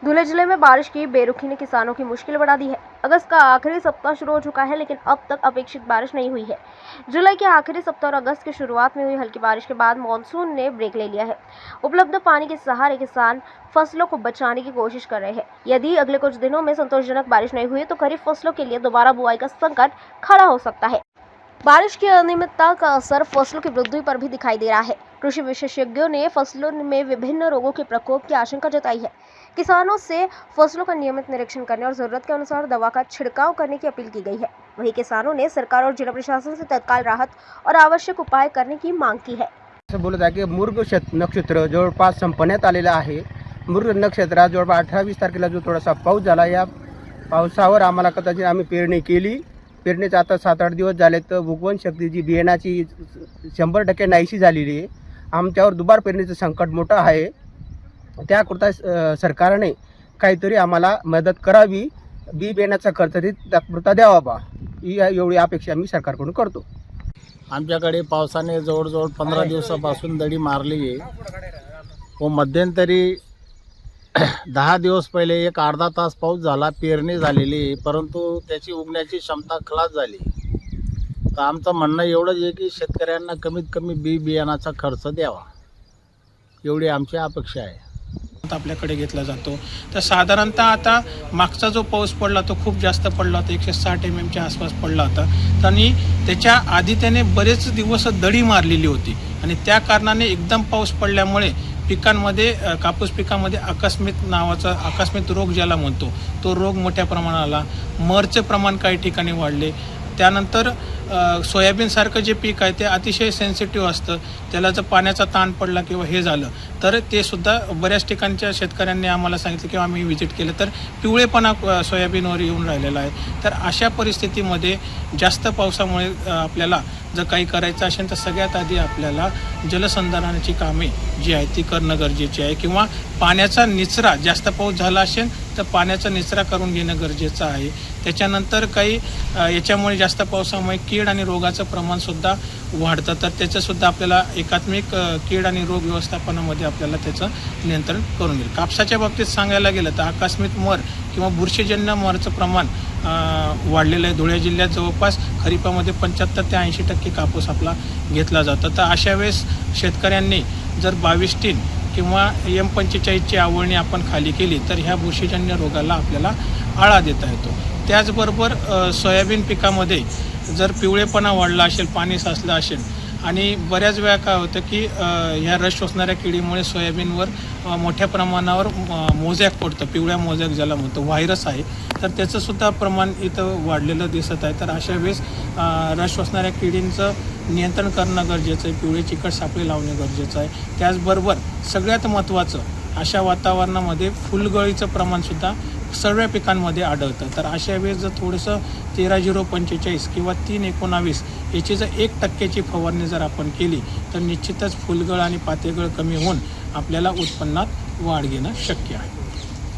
धुले जिले में बारिश की बेरुखी ने किसानों की मुश्किल बढ़ा दी है। अगस्त का आखिरी सप्ताह शुरू हो चुका है, लेकिन अब तक अपेक्षित बारिश नहीं हुई है। जुलाई के आखिरी सप्ताह और अगस्त की शुरुआत में हुई हल्की बारिश के बाद मानसून ने ब्रेक ले लिया है। उपलब्ध पानी के सहारे किसान फसलों को बचाने की कोशिश कर रहे हैं। यदि अगले कुछ दिनों में संतोषजनक बारिश नहीं हुई तो खरीफ फसलों के लिए दोबारा बुआई का संकट खड़ा हो सकता है। बारिश की अनियमितता का असर फसलों की वृद्धि पर भी दिखाई दे रहा है। कृषि विशेषज्ञों ने फसलों में विभिन्न रोगों के प्रकोप की आशंका जताई है। किसानों से फसलों का नियमित निरीक्षण करने और जरूरत के अनुसार दवा का छिड़काव करने की अपील की गई है। वहीं किसानों ने सरकार और जिला प्रशासन से तत्काल राहत और आवश्यक उपाय करने की मांग की है। असं बोलत आहे की मृग नक्षत्र जवळपास संपण्यात आलेलं आहे। मृग नक्षत्रात जवळपास 18-20 तारखेला जो थोडासा पाऊस झाला, या पावसावर आम्हाला कदाचित आम्ही पेरणी केली। पेरणीचं आता 7-8 दिवस झाले तर उगवण शक्ती जी बियाणाची 100% नाहीशी झालेली आहे। आमच्यावर दुबार पेरणीचं संकट मोठं आहे। त्याकरता सरकारने काहीतरी आम्हाला मदत करावी, बी बियाण्याचा खर्च तात्पुरता द्यावा बा, ही एवढी अपेक्षा आम्ही सरकारकडून करतो। आमच्याकडे पावसाने जवळजवळ 15 दिवसापासून दडी मारली आहे व मध्यंतरी 10 दिवस पहिले एक अर्धा तास पाऊस झाला, पेरणी झालेली आहे, परंतु त्याची उगण्याची क्षमता खलास झाली। तर आमचं म्हणणं एवढंच आहे की शेतकऱ्यांना कमीत कमी बी बियाणाचा खर्च द्यावा, एवढी आमची अपेक्षा आहे। आपल्याकडे घेतला जातो। तर साधारणतः आता मागचा जो पाऊस पडला तो खूप जास्त पडला होता, 160 mm च्या आसपास पडला होता। आणि त्याच्या आधी त्याने बरेच दिवस दडी मारलेली होती आणि त्या कारणाने एकदम पाऊस पडल्यामुळे पिकांमध्ये कापूस पिकामध्ये आकस्मिक रोग ज्याला म्हणतो तो रोग मोठ्या प्रमाणात आला। मरचे प्रमाण काही ठिकाणी वाढले। त्यानंतर सोयाबीन सारखं जे पीक आहे ते अतिशय सेन्सिटिव्ह असतं, त्याला जर पाण्याचा ताण पडला किंवा हे झालं तर ते सुद्धा बऱ्याच ठिकाणच्या शेतकऱ्यांनी आम्हाला सांगितलं किंवा आम्ही व्हिजिट केलं तर पिवळेपणा सोयाबीनवर येऊन राहिलेला आहे। तर अशा परिस्थितीमध्ये जास्त पावसामुळे आपल्याला जर काही करायचं असेल तर सगळ्यात आधी आपल्याला जलसंधारणाची कामे जी आहे ती करणं गरजेचे आहे, किंवा पाण्याचा निचरा जास्त पाऊस झाला असेल तर पाण्याचा निचरा करून घेणं गरजेचं आहे। त्याच्यानंतर काही याच्यामुळे जास्त पावसामुळे कीड आणि रोगाचं प्रमाणसुद्धा वाढतं, तर त्याचंसुद्धा आपल्याला एकात्मिक कीड आणि रोग व्यवस्थापनामध्ये आपल्याला त्याचं नियंत्रण करून घेईल। कापसाच्या बाबतीत सांगायला गेलं तर आकस्मिक मर किंवा बुरशीजन्य मरचं प्रमाण वाढलेलं आहे। धुळे जिल्ह्यात जवळपास खरीपामध्ये 75 ते 80% कापूस आपला घेतला जातो। तर अशा वेळेस शेतकऱ्यांनी जर 22 किंवा M45ची आवळणी आपण खाली केली तर ह्या बुरशीजन्य रोगाला आपल्याला आळा देता येतो। त्याचबरोबर सोयाबीन पिकामध्ये जर पिवळेपणा वाढला असेल, पाणी साचलं असेल आणि बऱ्याच वेळा काय होतं की ह्या रस शोषणाऱ्या किडीमुळे सोयाबीनवर मोठ्या प्रमाणावर मोझॅक पडतं, पिवळ्या मोझॅक ज्याला म्हणतो, व्हायरस आहे, तर त्याचंसुद्धा प्रमाण इथं वाढलेलं दिसत आहे। तर अशा वेळेस रस शोषणाऱ्या किडींचं नियंत्रण करणं गरजेचं आहे, पिवळे चिकट सापळे लावणे गरजेचं आहे। त्याचबरोबर सगळ्यात महत्त्वाचं अशा वातावरणामध्ये फुलगळीचं प्रमाणसुद्धा सर्व पिकांमध्ये आढळतं। तर अशा वेळेस जर थोडंसं 13-0-45 किंवा 3-19 याची जर 1% फवारणी जर आपण केली तर निश्चितच फुलगळ आणि पातेगळ कमी होऊन आपल्याला उत्पन्नात वाढ घेणं शक्य आहे।